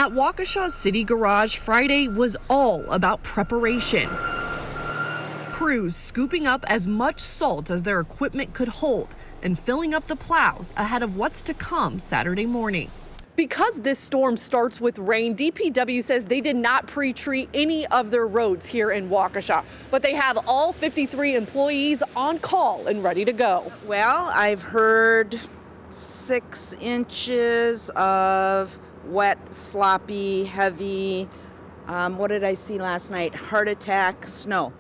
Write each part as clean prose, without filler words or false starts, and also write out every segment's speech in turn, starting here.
At Waukesha's City Garage, Friday was all about preparation. Crews scooping up as much salt as their equipment could hold and filling up the plows ahead of what's to come Saturday morning. Because this storm starts with rain, DPW says they did not pre-tree any of their roads here in Waukesha, but they have all 53 employees on call and ready to go. Well, I've heard 6 inches of wet, sloppy, heavy, what did I see last night? Heart attack, snow.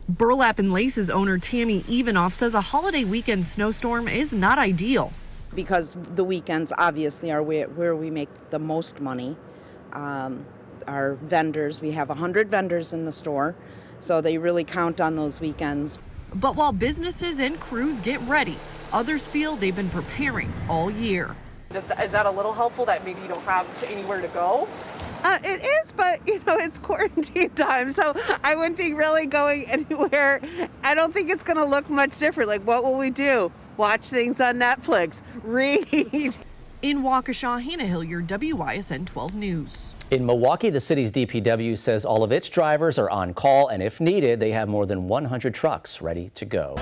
Burlap and Lace's owner Tammy Evanoff says a holiday weekend snowstorm is not ideal. Because the weekends obviously are where we make the most money. Our vendors, we have 100 vendors in the store, so they really count on those weekends. But while businesses and crews get ready, others feel they've been preparing all year. Is that a little helpful that maybe you don't have anywhere to go? It is, but it's quarantine time, so I wouldn't be really going anywhere. I don't think it's going to look much different. Like, what will we do? Watch things on Netflix, read. In Waukesha, Hannah Hilliard, WYSN 12 News. In Milwaukee, the city's DPW says all of its drivers are on call, and if needed, they have more than 100 trucks ready to go.